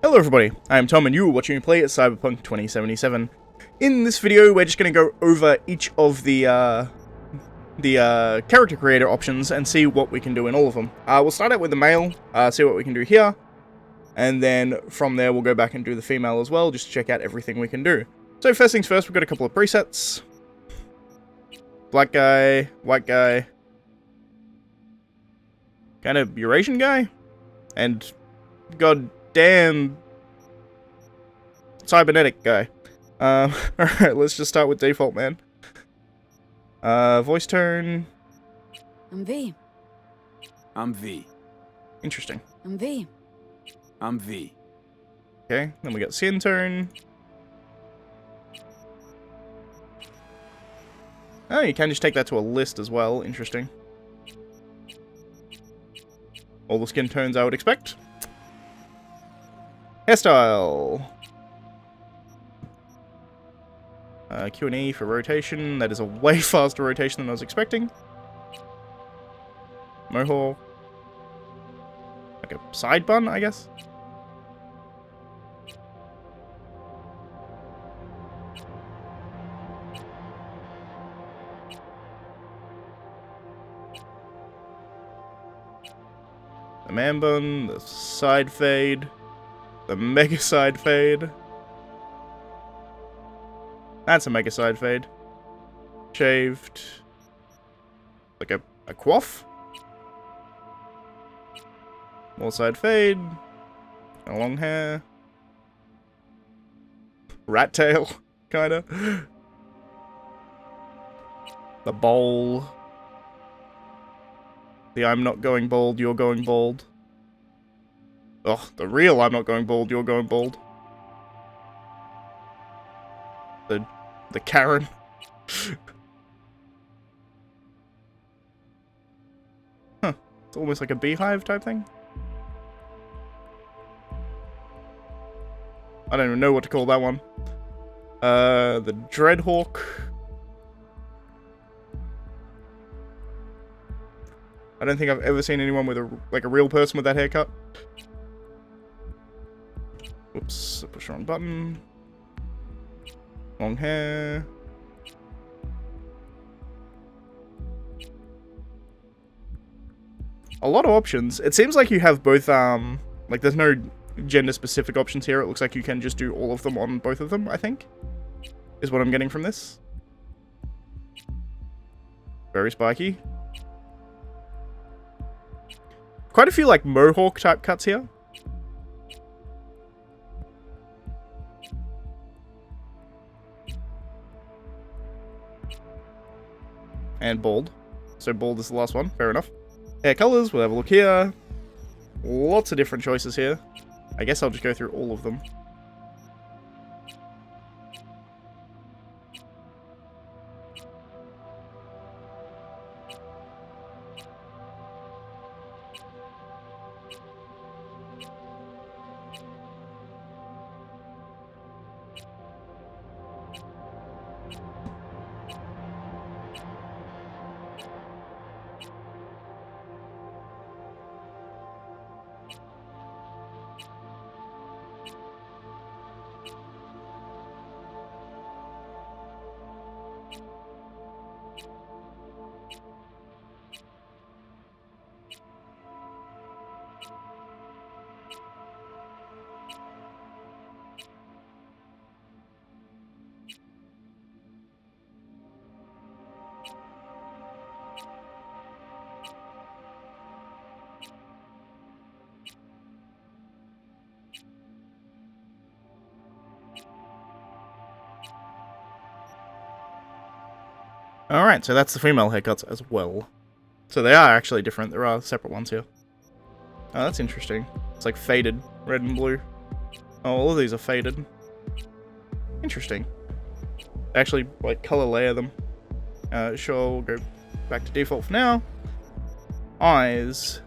Hello everybody, I am Tom and you are watching me play at CyberPunk 2077. In this video, we're just going to go over each of the character creator options and see what we can do in all of them. We'll start out with the male, see what we can do here, and then from there we'll go back and do the female as well, just to check out everything we can do. So first things first, we've got a couple of presets. Black guy, white guy, kind of Eurasian guy, and goddamn cybernetic guy. Alright, let's just start with default, man. Voice tone. I'm V. I'm V. Interesting. I'm V. I'm V. Okay, then we got skin tone. Oh, you can just take that to a list as well. Interesting. All the skin tones I would expect. Hairstyle. Q&E for rotation. That is a way faster rotation than I was expecting. Mohawk. Like a side bun, I guess. The man bun, the side fade, the mega side fade. That's a mega side fade. Shaved. Like a coif? More side fade. A long hair. Rat tail, kinda. The bowl. The I'm not going bald, you're going bald. Ugh, the real I'm not going bald, you're going bald. The Karen. Huh. It's almost like a beehive type thing. I don't even know what to call that one. The Dreadhawk. I don't think I've ever seen anyone with a real person with that haircut. Oops, I pushed the wrong button. Long hair. A lot of options. It seems like you have both, like there's no gender specific options here. It looks like you can just do all of them on both of them, I think. Is what I'm getting from this. Very spiky. Quite a few like mohawk type cuts here. And bald. So bald is the last one. Fair enough. Hair colors. We'll have a look here. Lots of different choices here. I guess I'll just go through all of them. Alright, so that's the female haircuts as well. So they are actually different. There are separate ones here. Oh, that's interesting. It's like faded, red and blue. Oh, all of these are faded. Interesting. They actually, like, color layer them. Sure, we'll go back to default for now. Eyes.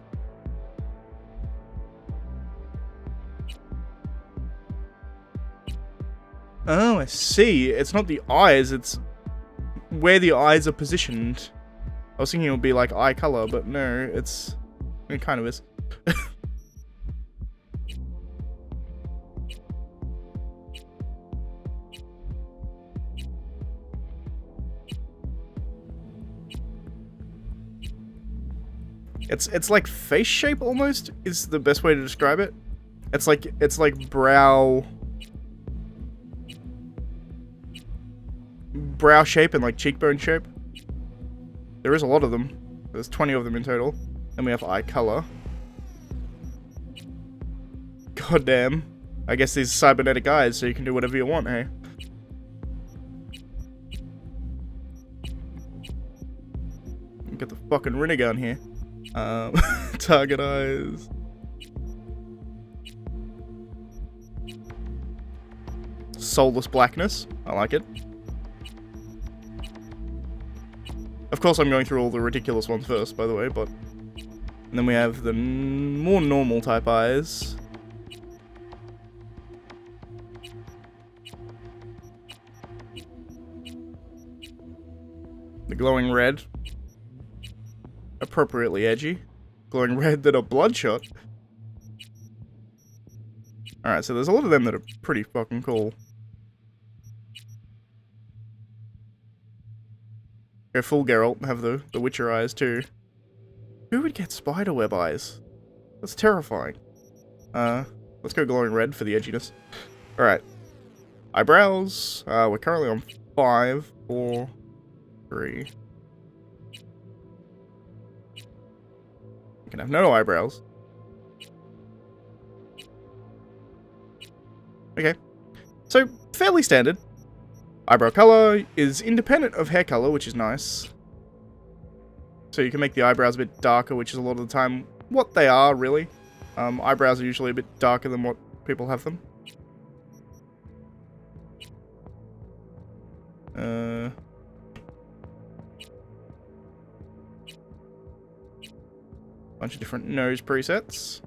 Oh, I see. It's not the eyes, it's where the eyes are positioned. I was thinking it would be like eye color, but no, it kind of is. It's like face shape almost is the best way to describe it. It's like brow shape and like cheekbone shape. There is a lot of them. There's 20 of them in total. Then we have eye color. God damn. I guess these cybernetic eyes, so you can do whatever you want, hey? Get the fucking Rinnegan here. Target eyes. Soulless blackness. I like it. Of course, I'm going through all the ridiculous ones first, by the way, but... And then we have the more normal type eyes. The glowing red. Appropriately edgy. Glowing red that are bloodshot. Alright, so there's a lot of them that are pretty fucking cool. Go full Geralt, have the Witcher eyes too. Who would get spiderweb eyes? That's terrifying. Let's go glowing red for the edginess. Alright. Eyebrows. We're currently on 5, 4, 3. You can have no eyebrows. Okay. So, fairly standard. Eyebrow color is independent of hair color, which is nice. So you can make the eyebrows a bit darker, which is a lot of the time what they are, really. Eyebrows are usually a bit darker than what people have them. Bunch of different nose presets.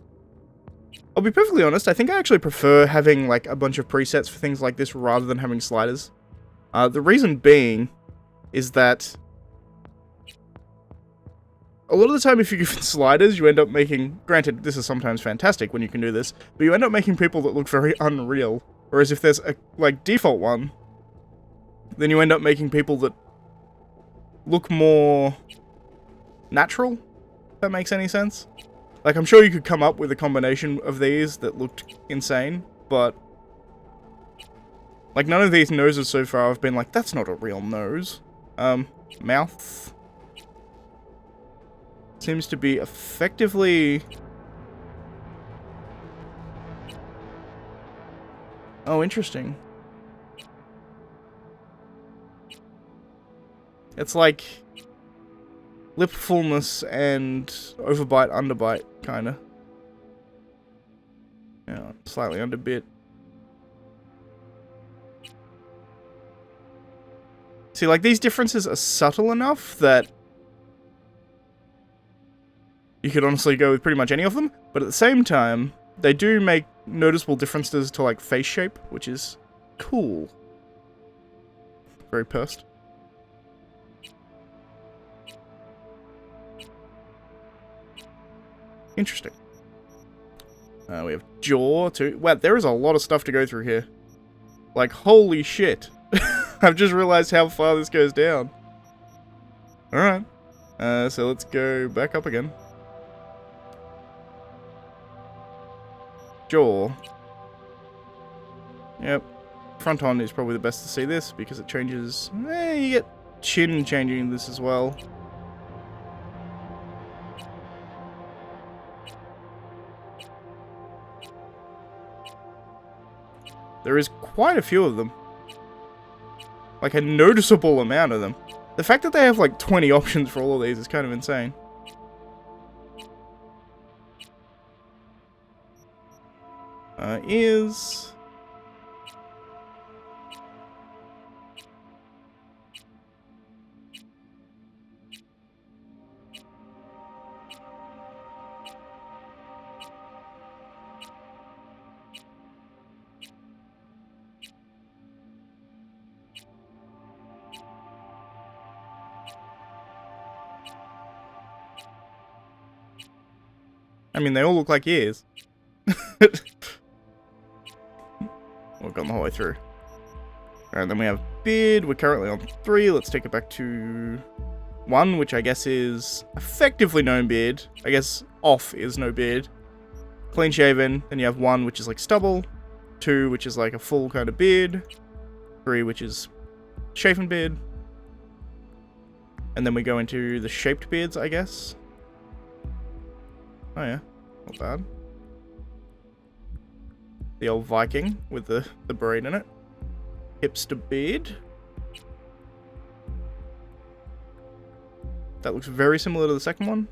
I'll be perfectly honest, I think I actually prefer having like a bunch of presets for things like this rather than having sliders. The reason being is that a lot of the time if you give it sliders, you end up making, granted this is sometimes fantastic when you can do this, but you end up making people that look very unreal. Whereas if there's a like default one, then you end up making people that look more natural, if that makes any sense. Like, I'm sure you could come up with a combination of these that looked insane, but like, none of these noses so far have been like, that's not a real nose. Mouth seems to be effectively... Oh, interesting. It's like lip fullness and overbite, underbite, kinda. Yeah, slightly underbit. See, like, these differences are subtle enough that you could honestly go with pretty much any of them, but at the same time, they do make noticeable differences to, like, face shape, which is cool. Very pursed. Interesting. We have jaw, too. Wow, there is a lot of stuff to go through here. Like, holy shit. I've just realized how far this goes down. Alright. So let's go back up again. Jaw. Yep. Front on is probably the best to see this because it changes. You get chin changing this as well. There is quite a few of them. Like, a noticeable amount of them. The fact that they have, like, 20 options for all of these is kind of insane. Ears. I mean, they all look like ears. We've gone the whole way through. Alright, then we have beard. We're currently on 3. Let's take it back to 1, which I guess is effectively no beard. I guess off is no beard. Clean shaven. Then you have 1, which is like stubble. 2, which is like a full kind of beard. 3, which is shaven beard. And then we go into the shaped beards, I guess. Oh yeah, not bad. The old Viking with the braid in it. Hipster beard. That looks very similar to the second one.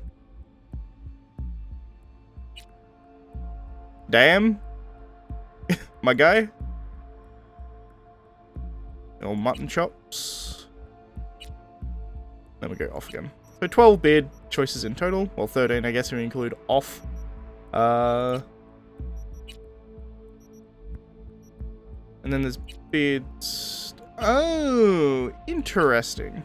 Damn. My guy. Old mutton chops. Then we go off again. So 12 beard choices in total. Well, 13 I guess if we include off. And then there's beards. Oh, interesting.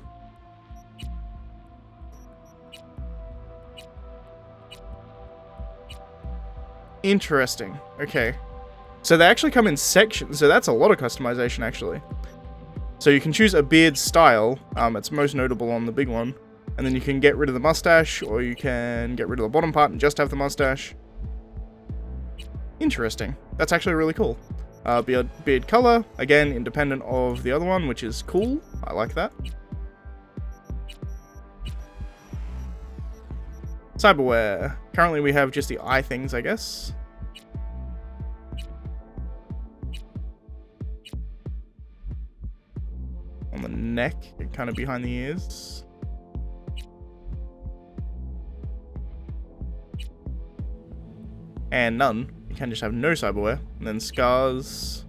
Interesting. Okay. So they actually come in sections. So that's a lot of customization, actually. So you can choose a beard style. It's most notable on the big one. And then you can get rid of the mustache, or you can get rid of the bottom part and just have the mustache. Interesting. That's actually really cool. Beard color, again, independent of the other one, which is cool. I like that. Cyberware. Currently we have just the eye things, I guess. On the neck, and kind of behind the ears. And none. You can just have no cyberware. And then scars.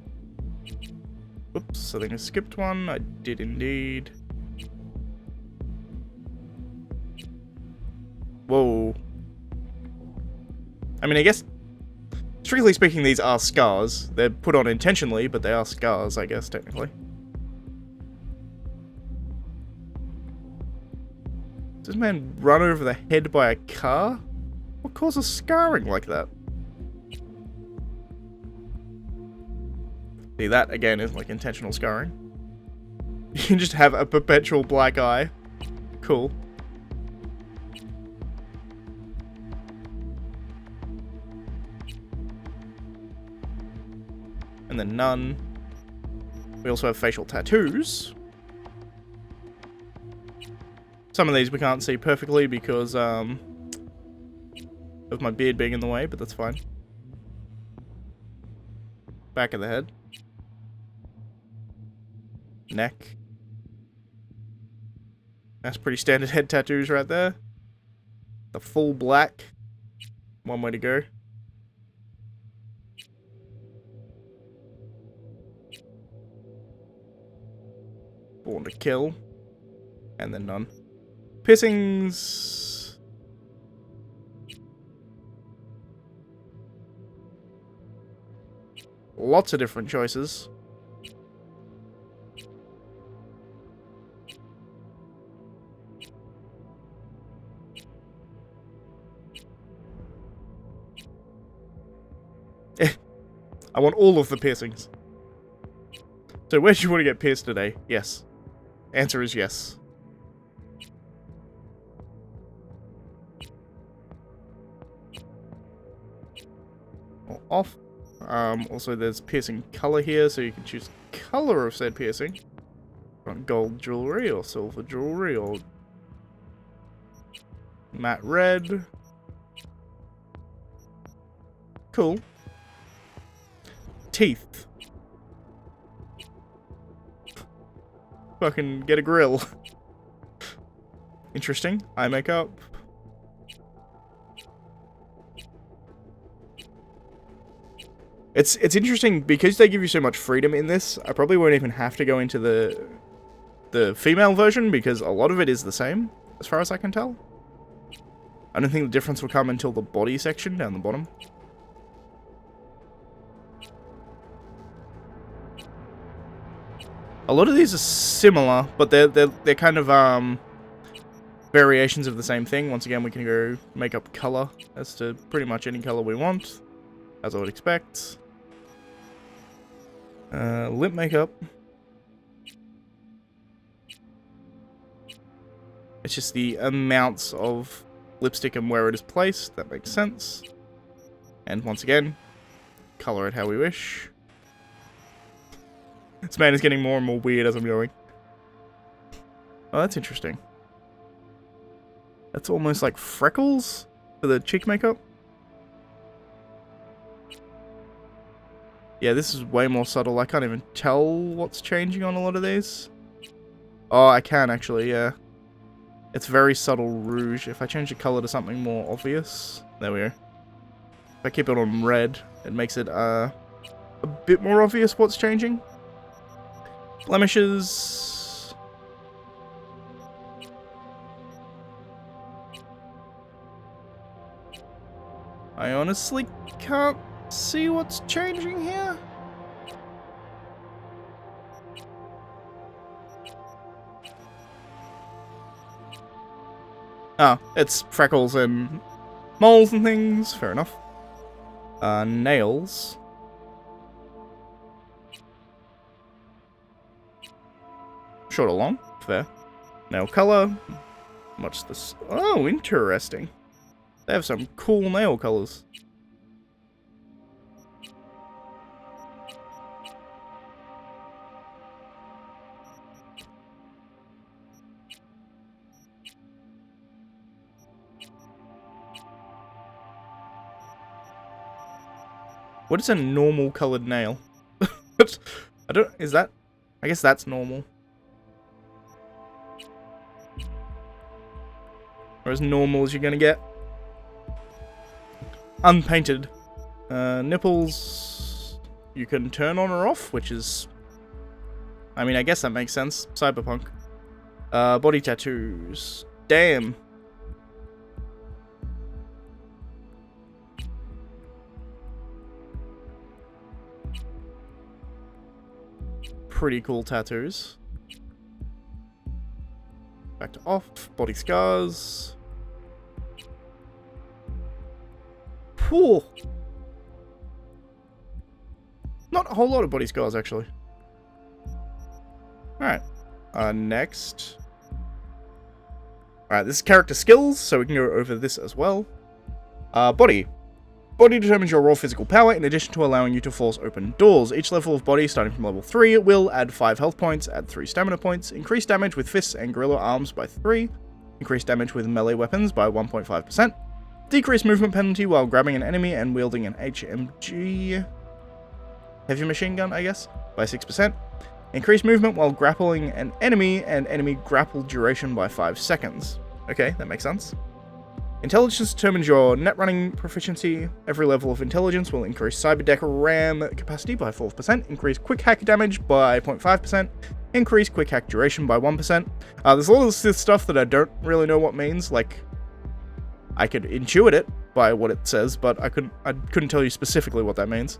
Whoops, I think I skipped one. I did indeed. Whoa. I mean, I guess, strictly speaking, these are scars. They're put on intentionally, but they are scars, I guess, technically. Does this man run over the head by a car? What causes scarring like that? See, that, again, is like intentional scarring. You can just have a perpetual black eye. Cool. And then none. We also have facial tattoos. Some of these we can't see perfectly because of my beard being in the way, but that's fine. Back of the head. Neck. That's pretty standard head tattoos right there. The full black. One way to go. Born to kill. And then none. Piercings. Lots of different choices. I want all of the piercings. So where do you want to get pierced today? Yes. Answer is yes. Or off. Also there's piercing color here, so you can choose color of said piercing. Want gold jewelry or silver jewelry or matte red. Cool. Teeth. Fucking get a grill. Interesting. Eye makeup. It's interesting because they give you so much freedom in this. I probably won't even have to go into the female version because a lot of it is the same, as far as I can tell. I don't think the difference will come until the body section down the bottom. A lot of these are similar, but they're kind of variations of the same thing. Once again, we can go makeup color as to pretty much any color we want, as I would expect. Lip makeup. It's just the amounts of lipstick and where it is placed. That makes sense. And once again, color it how we wish. This man is getting more and more weird as I'm going. Oh, that's interesting. That's almost like freckles for the cheek makeup. Yeah, this is way more subtle. I can't even tell what's changing on a lot of these. Oh, I can actually, yeah. It's very subtle rouge. If I change the color to something more obvious, there we go. If I keep it on red, it makes it a bit more obvious what's changing. Blemishes. I honestly can't see what's changing here. Oh, it's freckles and moles and things. Fair enough. Nails. Short or long? Fair. Nail color. Much this. Oh, interesting. They have some cool nail colors. What is a normal colored nail? I don't. Is that? I guess that's normal. Or as normal as you're gonna get. Unpainted. Nipples. You can turn on or off, which is. I mean, I guess that makes sense. CyberPunk. Body tattoos. Damn. Pretty cool tattoos. Back to off. Body scars. Whew. Not a whole lot of body scars, actually. Alright. Next. Alright, this is character skills, so we can go over this as well. Body. Body determines your raw physical power in addition to allowing you to force open doors. Each level of body, starting from level 3, will add 5 health points, add 3 stamina points, increase damage with fists and gorilla arms by 3, increase damage with melee weapons by 1.5%, decrease movement penalty while grabbing an enemy and wielding an HMG, heavy machine gun, I guess, by 6%, increase movement while grappling an enemy and enemy grapple duration by 5 seconds. Okay, that makes sense. Intelligence determines your net running proficiency. Every level of intelligence will increase cyberdeck RAM capacity by 4%, increase quick hack damage by 0.5%, increase quick hack duration by 1%. There's a lot of this stuff that I don't really know what means. Like, I could intuit it by what it says, but I couldn't tell you specifically what that means.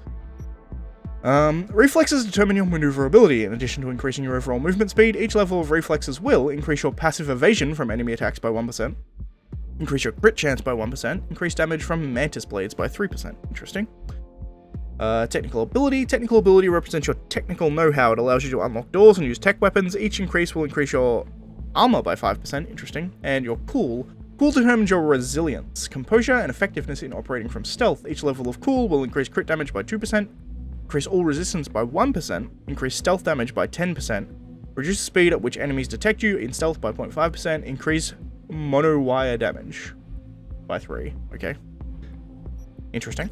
Reflexes determine your maneuverability. In addition to increasing your overall movement speed, each level of reflexes will increase your passive evasion from enemy attacks by 1%. Increase your crit chance by 1%. Increase damage from mantis blades by 3%. Interesting. Technical ability. Technical ability represents your technical know-how. It allows you to unlock doors and use tech weapons. Each increase will increase your armor by 5%. Interesting. And your cool. Cool determines your resilience, composure, and effectiveness in operating from stealth. Each level of cool will increase crit damage by 2%. Increase all resistance by 1%. Increase stealth damage by 10%. Reduce the speed at which enemies detect you in stealth by 0.5%. Increase mono wire damage by 3. Okay. Interesting.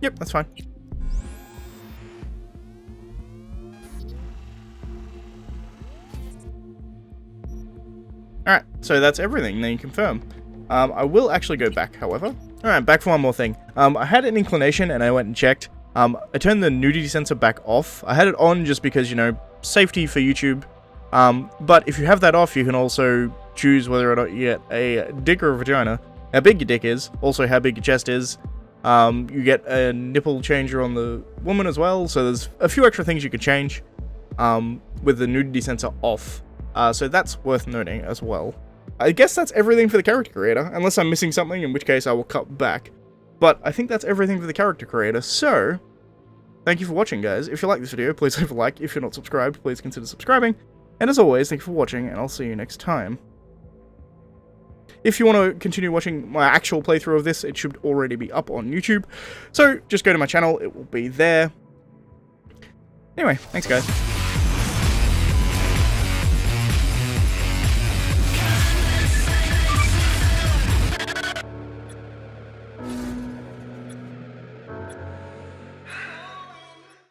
Yep, that's fine. Alright, so that's everything. Then you confirm. I will actually go back, however. Alright, back for one more thing. I had an inclination and I went and checked. I turned the nudity sensor back off. I had it on just because, you know, safety for YouTube. But if you have that off, you can also choose whether or not you get a dick or a vagina, how big your dick is, also how big your chest is. You get a nipple changer on the woman as well, so there's a few extra things you can change with the nudity sensor off. So that's worth noting as well. I guess that's everything for the character creator, unless I'm missing something, in which case I will cut back. But I think that's everything for the character creator, so thank you for watching, guys. If you like this video, please leave a like. If you're not subscribed, please consider subscribing. And as always, thank you for watching, and I'll see you next time. If you want to continue watching my actual playthrough of this, it should already be up on YouTube. So just go to my channel, it will be there. Anyway, thanks guys.